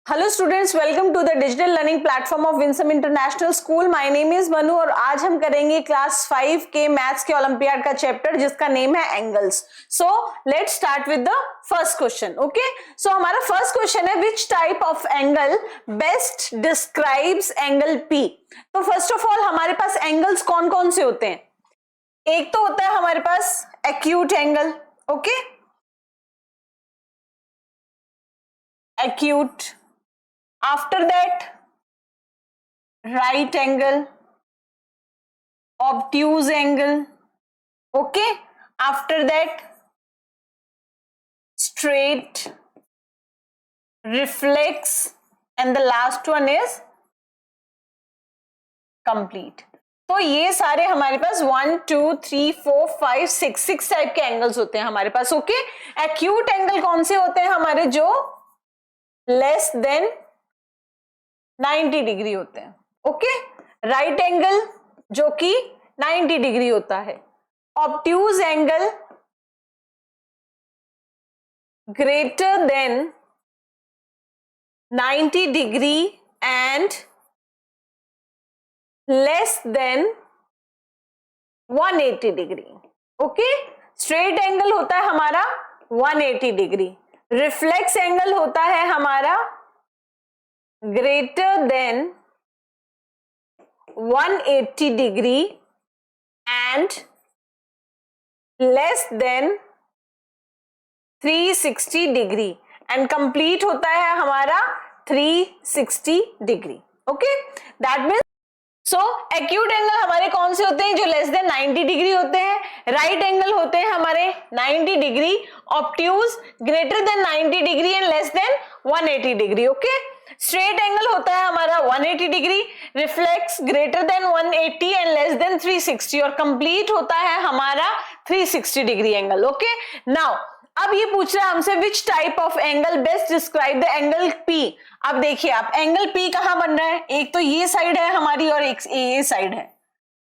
Hello students, welcome to the digital learning platform of Winsome International School. My name is Manu और आज हम करेंगे class 5 के maths के ओलंपियाड का चैप्टर जिसका नेम है angles. So let's start with the first question. Okay, so हमारा फर्स्ट क्वेश्चन है which type of angle best describes angle P. तो फर्स्ट ऑफ ऑल हमारे पास एंगल्स कौन कौन से होते हैं? एक तो होता है हमारे पास acute angle. Okay, acute, after that right angle, obtuse angle, okay, after that straight, reflex, and the last one is complete। तो ये सारे हमारे पास 1 2 3 4 5 6 टाइप के एंगल्स होते हैं हमारे पास। ओके, एक्यूट एंगल कौन से होते हैं हमारे? जो लेस देन 90 डिग्री होते हैं। ओके, राइट एंगल जो कि 90 डिग्री होता है, obtuse angle greater than 90 degree and less than 180 degree. Okay, straight angle होता है हमारा 180 डिग्री, रिफ्लेक्स एंगल होता है हमारा greater than 180 degree and less than 360 degree and complete होता है हमारा 360 degree. Okay, that means so acute angle हमारे कौन से होते हैं? जो लेस देन 90 डिग्री होते हैं। राइट एंगल होते हैं हमारे 90 degree, obtuse greater than 90 degree and less than 180 degree. Okay, straight angle होता है हमारा 180 degree, reflex greater than 180 and less then 360 और कंप्लीट होता है हमारा 360 डिग्री एंगल। ओके, नाउ अब ये पूछ रहा है हमसे विच type of angle best describe the angle P. अब देखिए आप, एंगल पी कहां बन रहा है? एक तो ये साइड है हमारी और एक ये साइड है।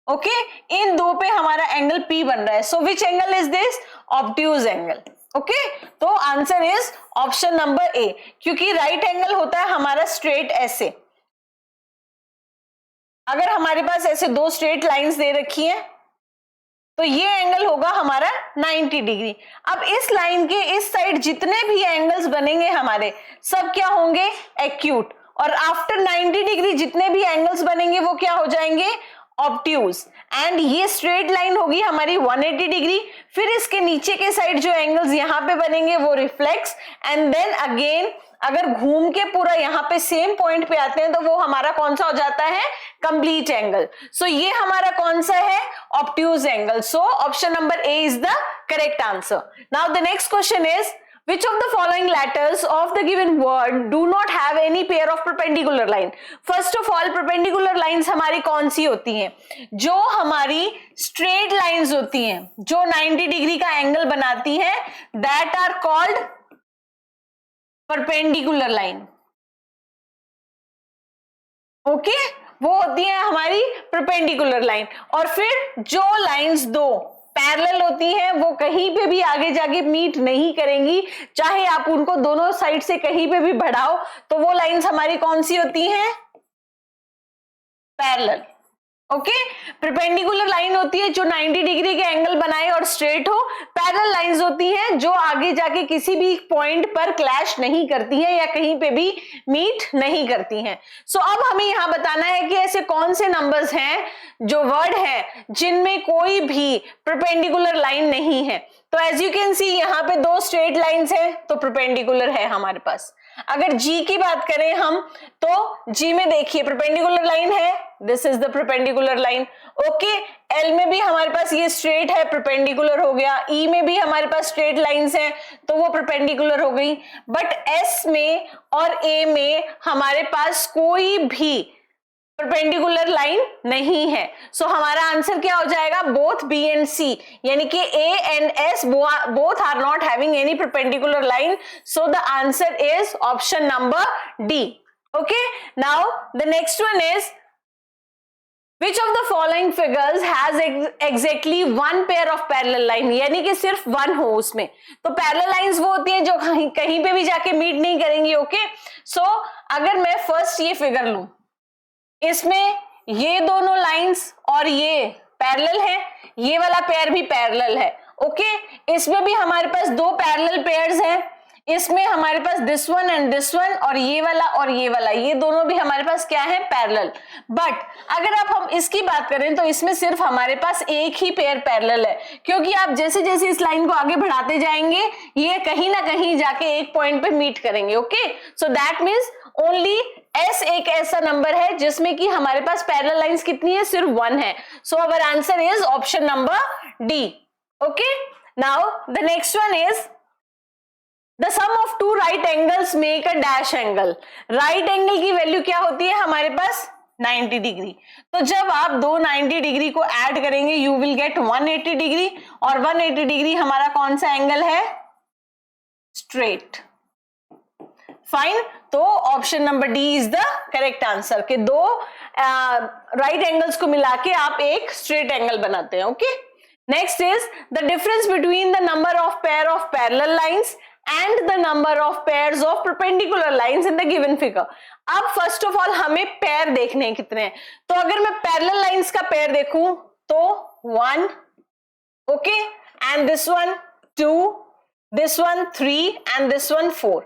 ओके, इन दो पे हमारा एंगल पी बन रहा है। So which angle is this? Obtuse angle. Okay, तो answer is option number A, क्योंकि राइट एंगल होता है हमारा स्ट्रेट ऐसे। अगर हमारे पास ऐसे दो स्ट्रेट लाइंस दे रखी हैं तो ये एंगल होगा हमारा 90 डिग्री। अब इस लाइन के इस साइड जितने भी एंगल्स बनेंगे हमारे सब क्या होंगे? एक्यूट। और आफ्टर 90 डिग्री जितने भी एंगल्स बनेंगे वो क्या हो जाएंगे? ऑब्ट्यूज। एंड ये स्ट्रेट लाइन होगी हमारी 180 डिग्री। फिर इसके नीचे के साइड जो एंगल्स यहाँ पे बनेंगे वो रिफ्लेक्स, एंड देन अगेन अगर घूम के पूरा यहाँ पे सेम पॉइंट पे आते हैं तो वो हमारा कौन सा हो जाता है? Complete angle. सो ये हमारा कौन सा है? Obtuse angle. So option number A is the correct answer. Now the next question is which of the following letters of the given word do not have any pair of perpendicular line? first of all perpendicular lines हमारी कौन सी होती हैं? जो हमारी straight lines होती हैं जो 90 degree का एंगल बनाती हैं, that are called perpendicular line। Okay, वो होती है हमारी perpendicular line। और फिर जो लाइंस दो पैरेलल होती हैं वो कहीं पे भी आगे जाके मीट नहीं करेंगी, चाहे आप उनको दोनों साइड से कहीं पे भी बढ़ाओ, तो वो लाइंस हमारी कौन सी होती हैं? पैरेलल। ओके, परपेंडिकुलर लाइन होती है जो 90 डिग्री के एंगल बनाए और स्ट्रेट हो। पैरेलल लाइंस होती हैं जो आगे जाके किसी भी पॉइंट पर क्लैश नहीं करती हैं या कहीं पे भी मीट नहीं करती हैं। सो अब हमें यहां बताना है कि ऐसे कौन से नंबर्स हैं जो वर्ड है जिनमें कोई भी परपेंडिकुलर लाइन नहीं है। तो एज यू कैन सी यहाँ पे दो स्ट्रेट लाइंस हैं तो परपेंडिकुलर है हमारे पास। अगर जी की बात करें हम तो जी में देखिए परपेंडिकुलर लाइन है, this is the perpendicular line. Okay, L में भी हमारे पास ये स्ट्रेट है, परपेंडिकुलर हो गया। ई में भी हमारे पास स्ट्रेट लाइंस हैं तो वो परपेंडिकुलर हो गई। बट एस में और ए में हमारे पास कोई भी परपेंडिकुलर लाइन नहीं है। सो हमारा आंसर क्या हो जाएगा? बोथ बी एंड सी, यानी कि A and S both are not having any perpendicular line. So the answer is option number D. Okay, now the next one is Which of the following figures has exactly one pair of parallel line? यानी कि सिर्फ one हो उसमें। तो parallel lines वो होती हैं जो कहीं पे भी जाके मीट नहीं करेंगी। ओके, सो अगर मैं फर्स्ट ये फिगर लूं, इसमें ये दोनों लाइंस और ये पैरेलल है, ये वाला पेयर भी पैरेलल है। ओके, इसमें भी हमारे पास दो पैरेलल पेयर्स हैं, इसमें हमारे पास this one and this one, और ये वाला ये दोनों भी हमारे पास क्या है, पैरेलल। बट अगर आप हम इसकी बात करें तो इसमें सिर्फ हमारे पास एक ही पेयर पैरेलल है, क्योंकि आप जैसे जैसे इस लाइन को आगे बढ़ाते जाएंगे ये कहीं ना कहीं जाके एक पॉइंट पे मीट करेंगे। Okay, so that means only S एक ऐसा नंबर है जिसमें कि हमारे पास पैरेलल लाइंस कितनी है, सिर्फ 1 है। So our answer is option number D. Okay, now the next one is The sum of two right angles make a dash angle. Right angle की वैल्यू क्या होती है हमारे पास, 90 डिग्री। तो जब आप दो 90 डिग्री को ऐड करेंगे यू विल गेट 180 डिग्री, और 180 डिग्री हमारा कौन सा एंगल है, स्ट्रेट। फाइन, तो option number D is the correct answer कि दो राइट एंगल्स को मिला के आप एक स्ट्रेट एंगल बनाते हैं। Okay, next is the difference between the number of pair of parallel lines and the number of pairs of perpendicular lines in the given figure. अब फर्स्ट ऑफ ऑल हमें pair देखने हैं कितने हैं, तो अगर मैं पैरेलल लाइंस का पेयर देखूं तो 1, okay, and this one 2, this one 3 and this one 4।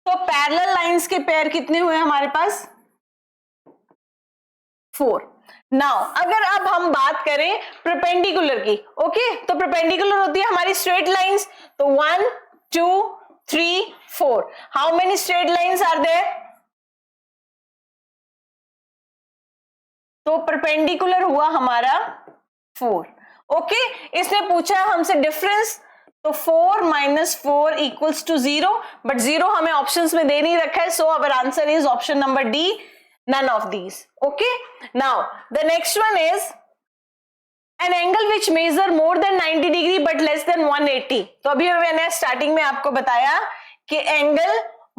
तो पैरेलल लाइंस के पेयर कितने हुए हमारे पास, 4। नाउ अगर अब हम बात करें परपेंडिकुलर की, ओके, तो परपेंडिकुलर होती है हमारी स्ट्रेट लाइंस, तो 1 2 3 4। How many straight lines are there? तो परपेंडिकुलर हुआ हमारा 4। ओके, इसने पूछा हमसे डिफरेंस, तो 4 - 4 इक्वल्स टू 0, बट 0 हमें ऑप्शंस में दे नहीं रखा है, so our answer is option number D, none of these. Okay, now the next one is an angle which measure more than 90 degree but less than 180। तो अभी मैंने starting में आपको बताया कि angle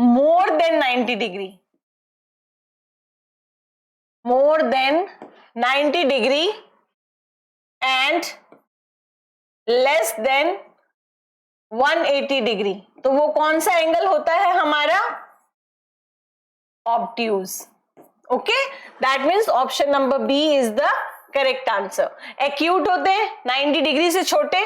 more than 90 degree, more than 90 degree and less than 180 degree, तो वो कौन सा एंगल होता है हमारा, obtuse। Okay, that means option number B is the correct answer. Acute होते हैं 90 डिग्री से छोटे,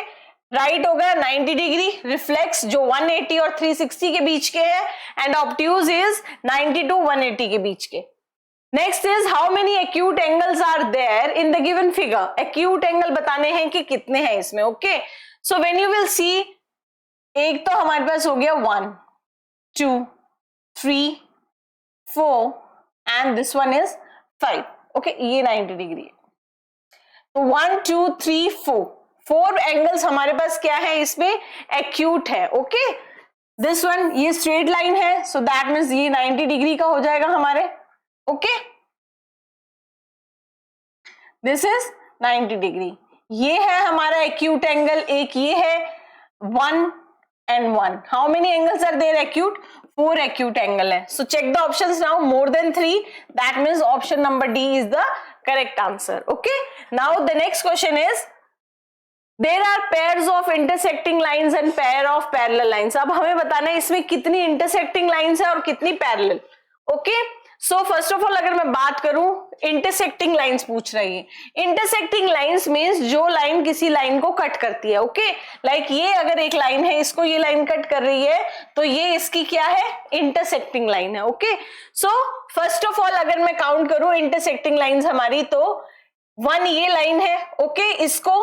राइट होगा 90 डिग्री, रिफ्लेक्स जो 180 और 360 के बीच के हैं, एंड ऑब्ट्यूज इज 90 to 180 के बीच के। Next is how many acute angles are there in the given figure. Acute angle बताने हैं कि कितने हैं इसमें। Okay, so when you will see, एक तो हमारे पास हो गया 1 2 3 4 and this one is 5। Okay, ये 90 डिग्री है, तो 1 2 3 4 एंगल्स हमारे पास क्या है, इसमें एक्यूट है। ओके, दिस वन ये स्ट्रेट लाइन है, सो दैट मीन्स ये 90 डिग्री का हो जाएगा हमारे। ओके, दिस इज 90 डिग्री, ये है हमारा एक्यूट एंगल। एक ये है 1 and 1। How many angles are there acute, 4 acute angle है। So check the options now, more than 3, that means option number D is the correct answer. Okay, now the next question is there are pairs of intersecting lines and pair of parallel lines. अब हमें बताना है इसमें कितनी intersecting lines है और कितनी parallel. Okay, so first of all अगर मैं बात करूं, इंटरसेक्टिंग लाइंस पूछ रही है। इंटरसेक्टिंग लाइंस मींस जो लाइन किसी लाइन को कट करती है। ओके, लाइक ये अगर एक लाइन है, इसको ये लाइन कट कर रही है, तो ये इसकी क्या है, इंटरसेक्टिंग लाइन है। Okay, so first of all अगर मैं काउंट करूं इंटरसेक्टिंग लाइंस हमारी, तो 1 ये लाइन है। ओके, इसको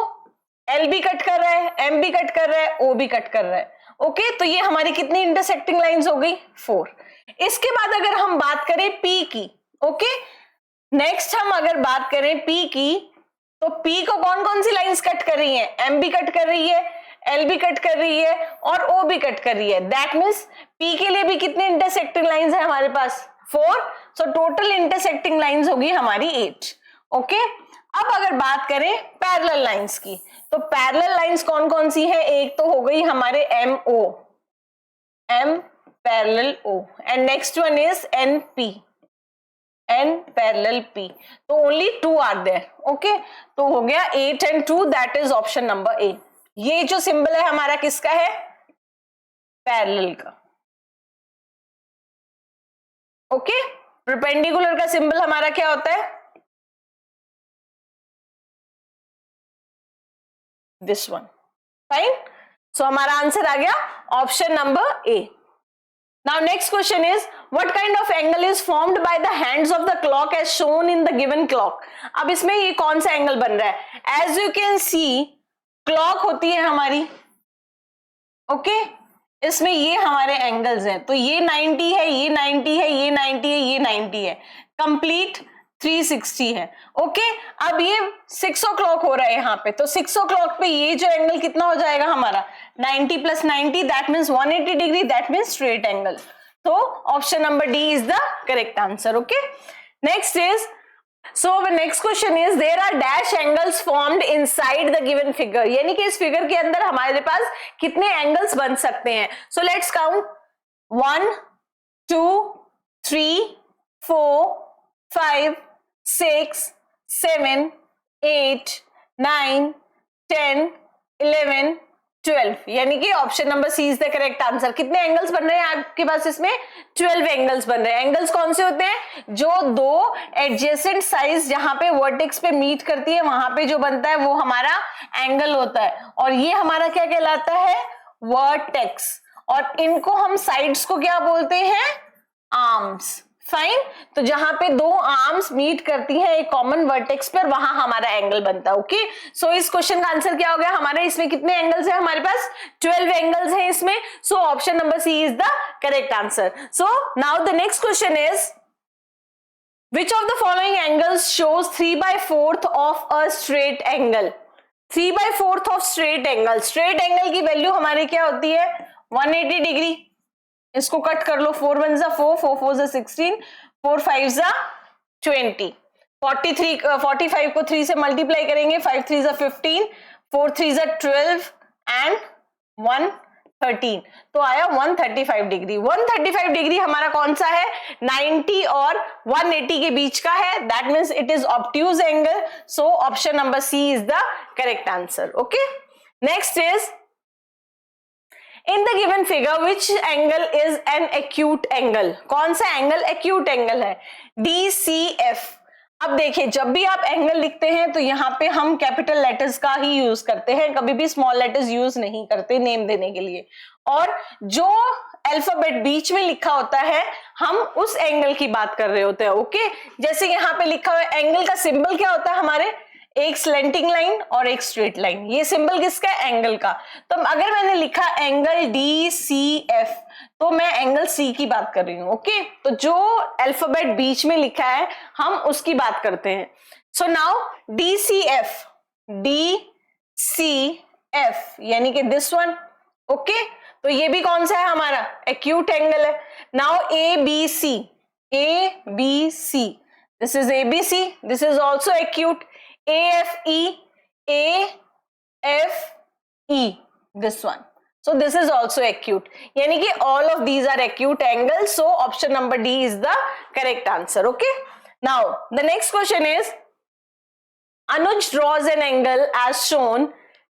एल भी कट कर रहा है, एम भी कट कर रहा है, ओ भी कट कर रहा है। ओके, तो ये हमारी कितनी इंटरसेक्टिंग लाइंस हो गई, 4। इसके बाद अगर हम बात करें पी की, ओके, नेक्स्ट हम अगर बात करें पी की, तो पी को कौन कौन सी लाइंस कट कर रही है, एम भी कट कर रही है, एल भी कट कर रही है और ओ भी कट कर रही है। दैट मीन्स पी के लिए भी कितनी इंटरसेक्टिंग लाइंस है हमारे पास, 4। सो टोटल इंटरसेक्टिंग लाइंस होगी हमारी 8। ओके, अब अगर बात करें पैरेलल लाइंस की, तो पैरेलल लाइंस कौन कौन सी है, एक तो हो गई हमारे M O, M parallel O, and next one is N P, N parallel P. तो ओनली 2 आर देयर। ओके, तो हो गया 8 and 2, that is option number A. ये जो सिंबल है हमारा किसका है, पैरेलल का। ओके, परपेंडिकुलर का सिंबल हमारा क्या होता है, दिस वन, फाइन। सो हमारा आंसर आ गया option number A. Now next question is what kind of angle is formed by the hands of the clock as shown in the given clock। अब इसमें ये कौन सा एंगल बन रहा है, as you can see clock होती है हमारी, ओके इसमें ये हमारे एंगल्स हैं, तो ये 90 है, ये 90 है, ये 90 है, ये 90 है, कंप्लीट 360 है। ओके अब ये 6 o'clock हो रहा है यहाँ पे, तो 6 o'clock पे ये जो एंगल कितना हो जाएगा हमारा 90 + 90 that means 180 degree, that means straight angle. तो option number D is the correct answer. Okay next is, so the next question is there are dash angles formed inside the given figure, यानी कि इस figure के अंदर हमारे पास कितने angles बन सकते हैं। so let's count 1 2 3 4 5 6 7 8 9 10 11 12, यानी कि option number C is the correct answer. कितने एंगल्स बन रहे हैं आपके पास इसमें, 12 एंगल्स बन रहे हैं। एंगल्स कौन से होते हैं, जो दो एडजेसेंट साइड जहां पे वर्टेक्स पे मीट करती है वहां पे जो बनता है वो हमारा एंगल होता है, और ये हमारा क्या कहलाता है, वर्टेक्स, और इनको हम साइड्स को क्या बोलते हैं, आर्म्स। फाइन, तो जहां पे दो आर्म्स मीट करती हैं एक कॉमन वर्टेक्स पर, वहां हमारा एंगल बनता है। ओके सो इस क्वेश्चन का आंसर क्या हो गया हमारे, इसमें कितने एंगल्स हैं हमारे पास, 12 एंगल्स हैं इसमें। So option number C is the correct answer. So now the next question is which of the following angles shows 3/4 of a straight angle। 3/4 of straight angle, straight angle की value हमारी क्या होती है, 180 degree. इसको cut कर लो, 4 1 जा 4, 4 4 जा 16, 4 5 जा 20, 45 को 3 से मल्टीप्लाई करेंगे, 5 3 जा 15, 4 3 जा 12 एंड 1 13, तो आया 135 डिग्री। 135 डिग्री हमारा कौन सा है, 90 और 180 के बीच का है, that means it is obtuse angle. So option number C is the correct answer. Okay next is in the given figure which angle is an acute angle, कौन सा एंगल acute एंगल है, DCF। अब देखिए जब भी आप angle लिखते हैं तो यहाँ पे हम कैपिटल लेटर्स का ही यूज करते हैं, कभी भी स्मॉल लेटर्स यूज नहीं करते नेम देने के लिए, और जो अल्फाबेट बीच में लिखा होता है हम उस एंगल की बात कर रहे होते हैं। ओके जैसे यहाँ पे लिखा हुआ है, एंगल का सिंबल क्या होता है हमारे, एक स्लेंटिंग लाइन और एक स्ट्रेट लाइन, ये सिंबल किसका है, एंगल का। तो अगर मैंने लिखा एंगल DCF तो मैं एंगल C की बात कर रही हूं। ओके तो जो अल्फाबेट बीच में लिखा है हम उसकी बात करते हैं। सो नाउ DCF, यानी कि दिस वन। ओके तो ये भी कौन सा है हमारा, एक्यूट एंगल है। Now ABC, this is ABC, this is also acute. AFE, this one, so this is also acute, यानी कि all of these are acute angles, so option number D is the correct answer। Okay now the next question is Anuj draws an angle as shown,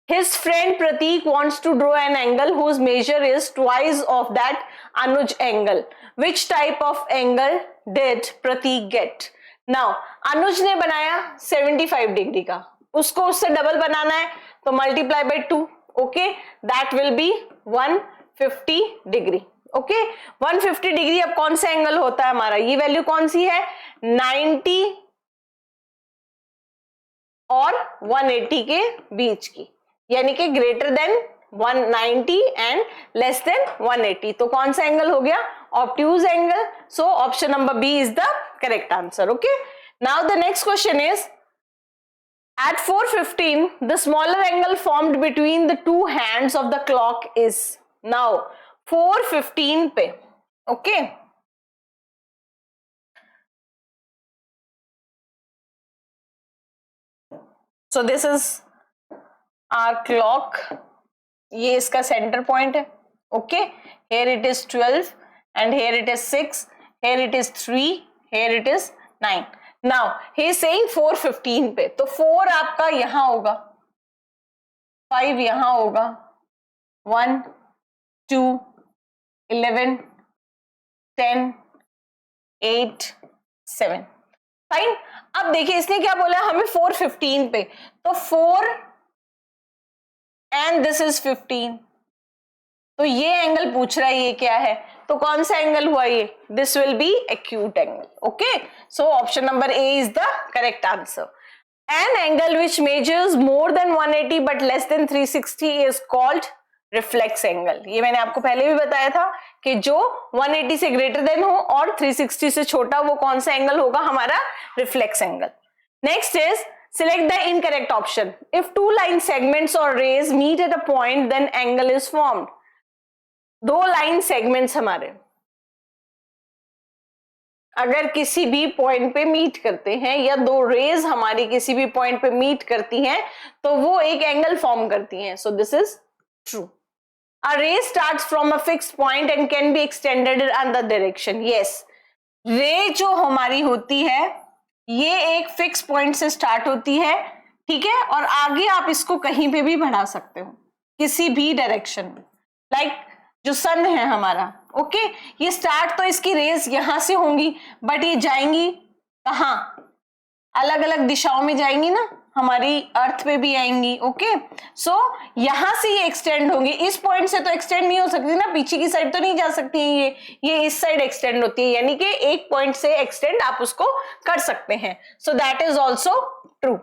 his friend Pratik wants to draw an angle whose measure is twice of that Anuj angle, which type of angle did Pratik get। Now Anuj ने बनाया 75 degree का, उसको उससे double बनाना है तो multiply by 2, okay that will be 150 degree. Okay 150 degree अब कौन सा एंगल होता है हमारा, ये वैल्यू कौन सी है, 90 और 180 के बीच की, यानी कि greater than 190 and less than 180, तो कौन सा एंगल हो गया, obtuse angle. So option number B is the correct answer। Okay now the next question is at 4:15 the smaller angle formed between the two hands of the clock is। now 4:15 पे, okay so this is our clock, ये इसका centre point है। okay here it is 12 and here it is 6, here it is 3, here it is 9। now he is saying 4:15 पे, तो 4 आपका यहां होगा, 5 यहां होगा, 1 2 11 10 4.87। फाइन। अब देखिए इसने क्या बोला हमें 4:15 पे, तो 4 एंड दिस इज 15, तो ये एंगल पूछ रहा है ये क्या है, तो कौन सा एंगल हुआ ये, this will be acute angle. Okay, so option number A is the correct answer. An angle which measures more than 180 but less than 360 is called reflex angle। ये मैंने आपको पहले भी बताया था कि जो 180 से ग्रेटर देन हो और 360 से छोटा, वो कौन सा एंगल होगा, हमारा reflex angle. Next is select the incorrect option। if two line segments or rays meet at a point then angle is formed। दो लाइन सेगमेंट्स हमारे अगर किसी भी पॉइंट पे मीट करते हैं या दो रेज हमारी किसी भी पॉइंट पे मीट करती हैं तो वो एक एंगल फॉर्म करती हैं। So this is true. A ray starts from a fixed point and can be extended in other direction. Yes, ray जो हमारी होती है ये एक फिक्स पॉइंट से स्टार्ट होती है, ठीक है, और आगे आप इसको कहीं पे भी बढ़ा सकते हो किसी भी डायरेक्शन में। लाइक जो सन है हमारा, ओके, ये स्टार्ट तो इसकी रेज यहां से होंगी बट ये जाएंगी कहां, अलग अलग दिशाओं में जाएंगी ना, हमारी अर्थ पे भी आएंगी। ओके, सो यहां से ये एक्सटेंड होंगी, इस पॉइंट से तो एक्सटेंड नहीं हो सकती ना, पीछे की साइड तो नहीं जा सकती है, ये इस साइड एक्सटेंड होती है, यानी कि एक पॉइंट से एक्सटेंड आप उसको कर सकते हैं। So that is also true.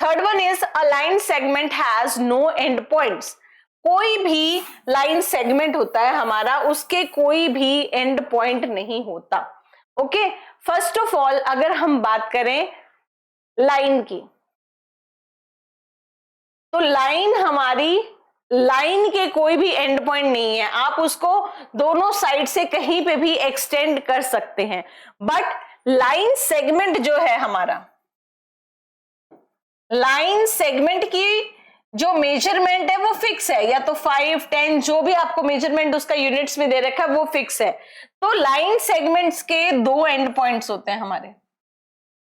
Third one is a line segment has no end points. कोई भी लाइन सेगमेंट होता है हमारा, उसके कोई भी एंड पॉइंट नहीं होता। ओके, फर्स्ट ऑफ ऑल अगर हम बात करें लाइन की, तो लाइन हमारी, लाइन के कोई भी एंड पॉइंट नहीं है, आप उसको दोनों साइड से कहीं पे भी एक्सटेंड कर सकते हैं। बट लाइन सेगमेंट जो है हमारा, लाइन सेगमेंट की जो मेजरमेंट है वो फिक्स है, या तो 5, 10 जो भी आपको मेजरमेंट उसका यूनिट्स में दे रखा है वो फिक्स है। तो लाइन सेगमेंट्स के दो एंड पॉइंट्स होते हैं हमारे,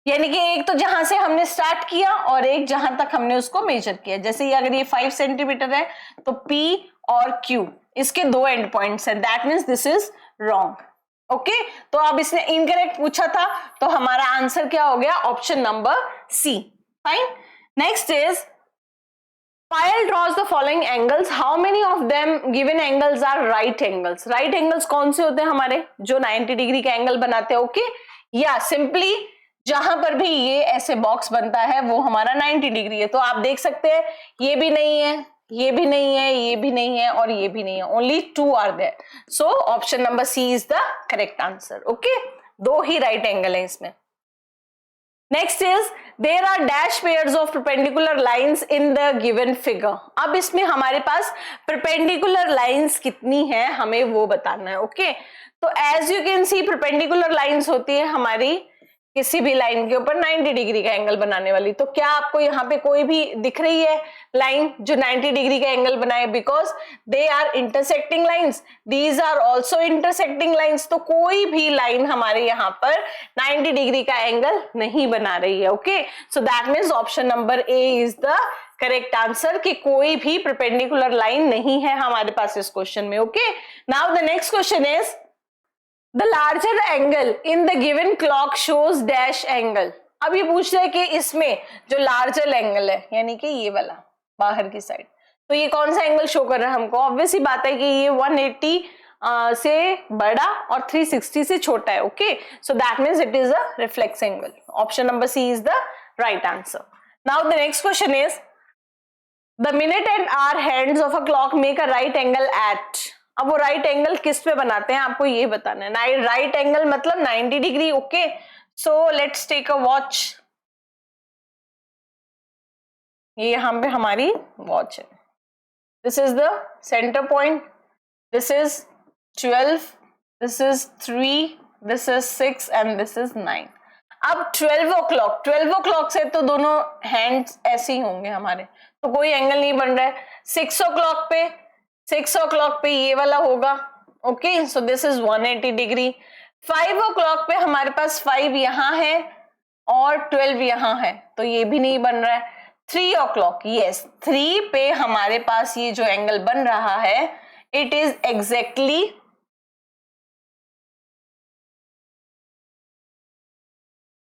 यानी कि एक तो जहां से हमने स्टार्ट किया और एक जहां तक हमने उसको मेजर किया। जैसे ये अगर ये 5 सेंटीमीटर है तो P और Q इसके दो एंड पॉइंट्स हैं, that means this is wrong. Okay, तो अब इसने इनकरेक्ट पूछा था तो हमारा आंसर क्या हो गया, option number C. Fine. Next is Pyle draws the following angles. How many of them given angles are right angles? Right angles कौन से होते हैं हमारे, जो 90 डिग्री का एंगल बनाते हैं। ओके, या सिंपली जहां पर भी ये ऐसे बॉक्स बनता है वो हमारा 90 डिग्री है। तो आप देख सकते हैं ये भी नहीं है, ये भी नहीं है, ये भी नहीं है और ये भी नहीं है, only 2 are there. So option number C is the correct answer. Okay, दो ही राइट एंगल है इसमें। Next is there are dash pairs of perpendicular lines in the given figure. अब इसमें हमारे पास परपेंडिकुलर लाइंस कितनी है हमें वो बताना है। ओके, तो as you can see perpendicular lines होती है हमारी किसी भी लाइन के ऊपर 90 डिग्री का एंगल बनाने वाली। तो क्या आपको यहाँ पे कोई भी दिख रही है लाइन जो 90 डिग्री का एंगल बनाए, because they are intersecting lines, these are also intersecting lines. तो कोई भी लाइन हमारे यहाँ पर 90 डिग्री का एंगल नहीं बना रही है। Okay, so that means option number A is the correct answer, कि कोई भी परपेंडिकुलर लाइन नहीं है हमारे पास इस क्वेश्चन में। Okay, now the next question is The larger angle in the given clock shows dash angle। अब ये पूछ रहा है कि इसमें जो लार्जर एंगल है यानी कि ये वाला बाहर की साइड, तो ये कौन सा एंगल शो कर रहा है हमको। ऑब्वियस ही बात है कि ये 180 से बड़ा और 360 से छोटा है। Okay, so that means it is a reflex angle. Option number C is the right answer. Now the next question is the minute and hour hands of a clock make a right angle at. अब वो right angle किस पे बनाते हैं आपको ये बताना है। राइट एंगल मतलब 90 degree. Okay, so let's take a watch. ये यहां पे हमारी वॉच है, this is the centre point, this is 12, this is 3, this is 6 and this is 9। अब 12 o'clock से तो दोनों हैंड्स ऐसे ही होंगे हमारे, तो कोई एंगल नहीं बन रहा है। 6 o'clock पे ये वाला होगा। Okay, so this is 180 degree. 5 o'clock पे हमारे पास 5 यहाँ है और 12 यहाँ है, तो ये भी नहीं बन रहा है। 3 o'clock, यस, 3 पे हमारे पास ये जो एंगल बन रहा है इट इज एग्जैक्टली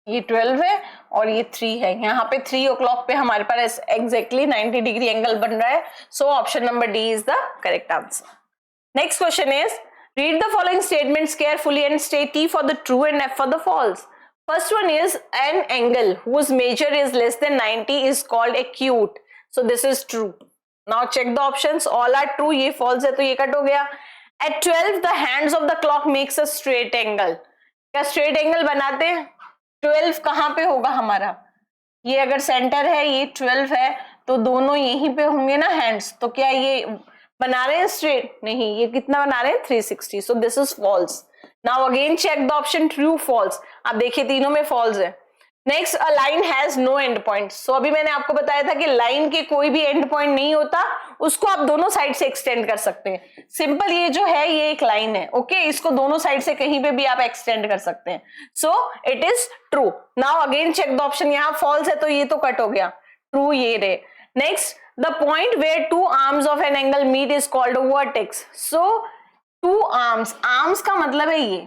ये 12 है और ये 3 है। यहाँ पे 3 o'clock पे हमारे पास एग्जैक्टली 90 डिग्री एंगल बन रहा है। सो option number D is the correct answer. Next question is read the following statements carefully and state T for the true and F for the false. First one is an angle whose measure is less than 90 is called acute. So this is true. Now check the options. All are true. ये false है तो ये cut हो गया। At 12 the hands of the clock makes a straight angle. क्या straight angle बनाते हैं? 12 कहाँ पे होगा हमारा? ये अगर सेंटर है, ये 12 है, तो दोनों यहीं पे होंगे ना हैंड्स। तो क्या ये बना रहे हैं स्ट्रेट? नहीं, ये कितना बना रहे हैं? 360। So this is false. Now again check the option true false. आप देखिए तीनों में फॉल्स है। Next, a line has no end point. सो अभी मैंने आपको बताया था कि लाइन के कोई भी एंड पॉइंट नहीं होता, उसको आप दोनों साइड से एक्सटेंड कर सकते हैं। सिंपल ये जो है ये एक लाइन है, ओके इसको दोनों साइड से कहीं पे भी आप एक्सटेंड कर सकते हैं। So it is true. Now again check the option. यहाँ फॉल्स है तो ये तो कट हो गया, ट्रू ये रहे। Next, the point where two arms of an angle meet is called a vertex. So two arms का मतलब है ये,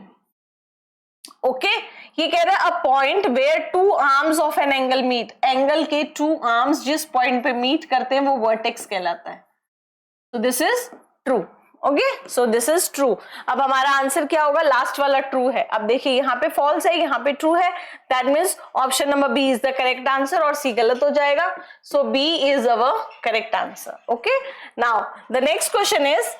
ओके ये कह रहा है a point where two arms of an angle meet, angle के two arms जिस पॉइंट पे मीट करते हैं वो vertex कहलाता है। So this is true. Okay so this is true. अब हमारा आंसर क्या होगा? लास्ट वाला ट्रू है। अब देखिए यहाँ पे फॉल्स है, यहाँ पे ट्रू है, that means option number B is the correct answer और सी गलत हो जाएगा। So B is our correct answer. Okay now the next question is,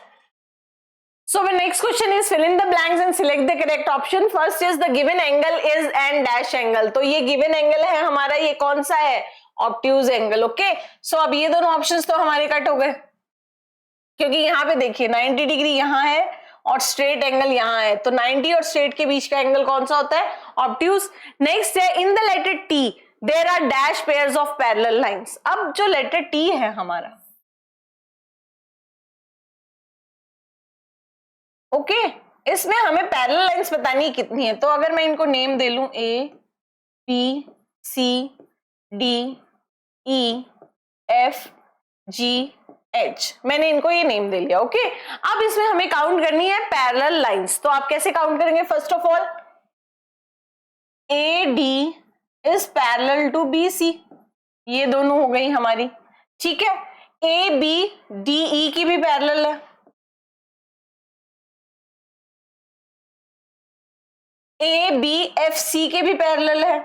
so the next question is fill in the blanks and select the correct option. First is the given angle is and dash angle. तो ये given angle है हमारा, ये कौन सा है? Obtuse angle. Okay so अब ये दोनों ऑप्शंस तो हमारे कट हो गए, क्योंकि यहाँ पे देखिए 90 डिग्री यहाँ है और स्ट्रेट एंगल यहाँ है, तो 90 और स्ट्रेट के बीच का एंगल कौन सा होता है? ऑब्ट्यूज। नेक्स्ट है in the letter T there are dash pairs of parallel lines. अब जो लेटर टी है हमारा, ओके इसमें हमें पैरेलल लाइंस बतानी कितनी है। तो अगर मैं इनको नेम दे लूं A B C D E F G H, मैंने इनको ये नेम दे लिया। ओके अब इसमें हमें काउंट करनी है पैरेलल लाइंस। तो आप कैसे काउंट करेंगे? First of all A D is parallel to B C, ये दोनों हो गई हमारी, ठीक है। ए बी डी ई की भी पैरेलल है, ए बी एफ सी के भी पैरेलल है,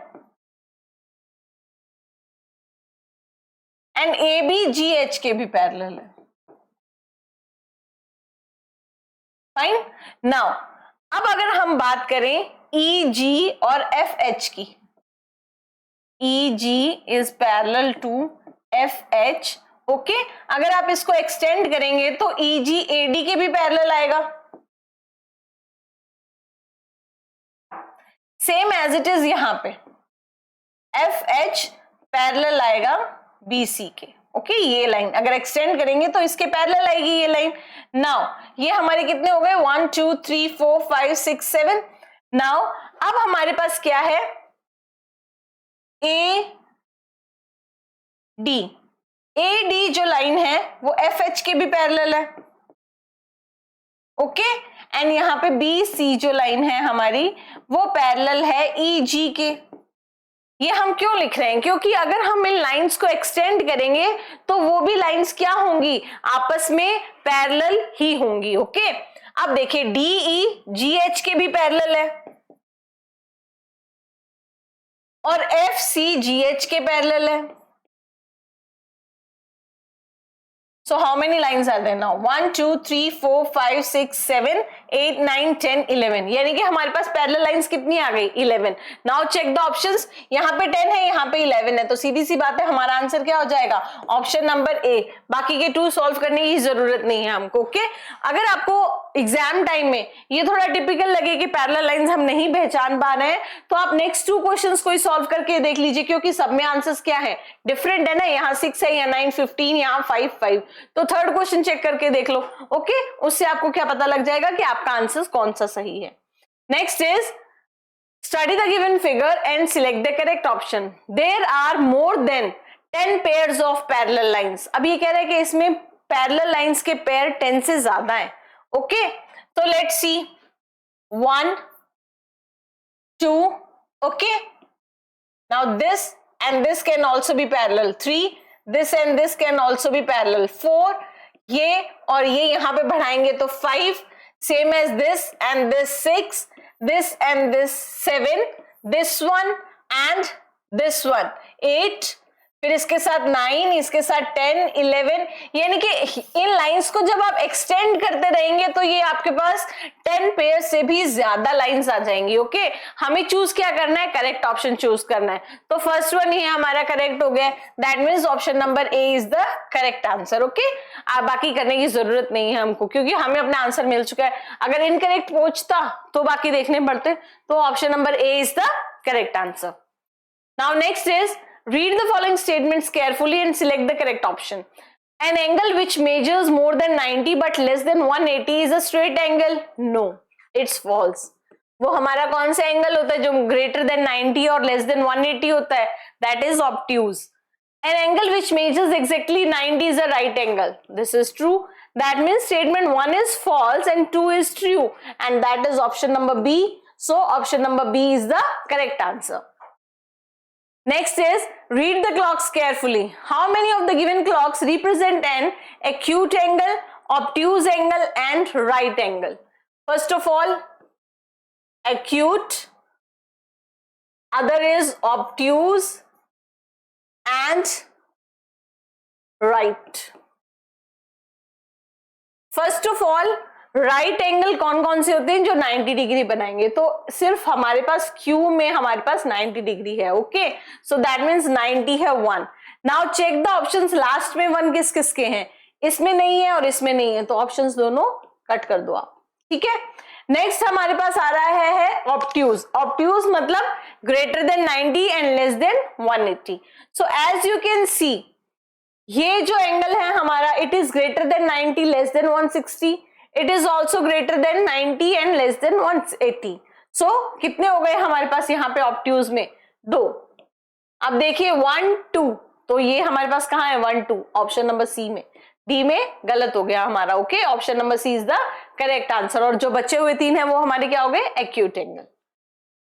and A B G H के भी पैरेलल है। फाइन। नाउ अब अगर हम बात करें ई जी और एफ एच की, E G is parallel to F H. Okay अगर आप इसको एक्सटेंड करेंगे तो ई जी ए डी के भी पैरेलल आएगा, सेम एज इट इज यहां पे एफ एच पैरेलल आएगा बी सी के। ओके ये लाइन अगर एक्सटेंड करेंगे तो इसके पैरेलल आएगी ये लाइन। नाउ ये हमारे कितने हो गए? 1 2 3 4 5 6 7। नाउ अब हमारे पास क्या है? ए डी जो लाइन है वो एफ एच के भी पैरेलल है, ओके एंड यहाँ पे बी सी जो लाइन है हमारी वो पैरेलल है ई जी के। ये हम क्यों लिख रहे हैं? क्योंकि अगर हम इन लाइंस को एक्सटेंड करेंगे तो वो भी लाइंस क्या होंगी? आपस में पैरेलल ही होंगी। ओके अब देखिए डी ई जी एच के भी पैरेलल है और एफ सी जी एच के पैरेलल है। So how many lines are there now? 1 2 3 4 5 6 7 8 9 10 11, यानी कि हमारे पास पैरेलल लाइंस कितनी आ गई? 11। Now check the options. यहाँ पे 10 है, यहाँ पे 11 है, तो सीधी सी बात है हमारा आंसर क्या हो जाएगा? ऑप्शन नंबर ए। बाकी के 2 सॉल्व करने की जरूरत नहीं है हमको। ओके अगर आपको एग्जाम टाइम में ये थोड़ा टिपिकल लगे कि पैरेलल लाइंस हम नहीं पहचान पा रहे हैं, तो आप नेक्स्ट 2 क्वेश्चंस को ही सॉल्व करके देख लीजिए, क्योंकि सब में आंसर्स क्या है? डिफरेंट है ना। यहाँ 6 है, यहाँ 9 15, यहाँ 5 5। तो थर्ड क्वेश्चन चेक करके देख लो। ओके उससे आपको क्या पता लग जाएगा कि आपका आंसर कौन सा सही है। Next is study the given figure and select the correct option. There are more than 10 pairs of parallel lines. अब ये कह रहे हैं कि इसमें पैरेलल लाइंस के पेयर 10 से ज्यादा है। ओके तो let's see 1 2 okay Now this and this can also be parallel. 3, this and this can also be parallel. 4, ये और ये यहाँ पे बढ़ाएंगे तो 5, same as this and this 6, this and this 7, this one and this one 8, फिर इसके साथ 9, इसके साथ 10, 11, यानी कि इन लाइंस को जब आप एक्सटेंड करते रहेंगे तो ये आपके पास 10 पेयर से भी ज्यादा लाइंस आ जाएंगी. ओके, हमें चूज क्या करना है? करेक्ट ऑप्शन चूज करना है. तो फर्स्ट वन ये हमारा करेक्ट हो गया. That means option number A is the correct answer. Okay, आप बाकी करने की जरूरत नहीं है हमको, क्योंकि हमें अपना आंसर मिल चुका है. अगर इनकरेक्ट पहुंचता तो बाकी देखने पड़ते. तो option number A is the correct answer. Now next is read the following statements carefully and select the correct option. An angle which measures more than 90 but less than 180 is a straight angle. No, it's false. वो हमारा कौन सा angle होता है जो greater than 90 और less than 180 होता है? That is obtuse. An angle which measures exactly 90 is a right angle. This is true. That means statement 1 is false and 2 is true, and that is option number B. So option number B is the correct answer. Next is read the clocks carefully. How many of the given clocks represent an acute angle, obtuse angle and right angle? First of all, acute, other is obtuse and right. First of all, right angle कौन कौन से होते हैं? जो 90 degree बनाएंगे. तो सिर्फ हमारे पास क्यू में हमारे पास 90 डिग्री है. ओके, सो दैट मीन्स 90 है 1. Now check the options. Last में 1 किस किसके हैं? इसमें नहीं है और इसमें नहीं है, तो ऑप्शंस दोनों कट कर दो आप. ठीक है, नेक्स्ट हमारे पास आ रहा है ऑब्ट्यूज. ऑब्ट्यूज मतलब greater than 90 and less than 180. So as you can see, ये जो एंगल है हमारा, it is greater than 90 less than 160. It is also greater than 90 and less than 180. So कितने हो गए हमारे पास यहाँ पे ऑब्ट्यूज में? 2. अब देखिए 1 2, तो ये हमारे पास कहाँ है? 1 2, ऑप्शन नंबर सी में. डी में गलत हो गया हमारा. Okay, option number C is the correct answer. और जो बचे हुए 3 है वो हमारे क्या हो गए? Acute angle.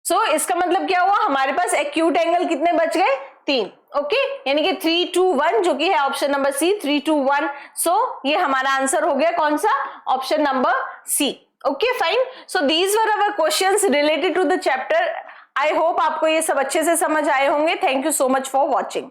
सो इसका मतलब क्या हुआ? हमारे पास एक्यूट एंगल कितने बच गए? 3. ओके, यानी कि 3 2 1, जो कि है ऑप्शन नंबर सी. 3 2 1. सो ये हमारा आंसर हो गया कौन सा? Option number C. Okay fine. So these were our questions related to the chapter. I hope आपको ये सब अच्छे से समझ आए होंगे. Thank you so much for watching.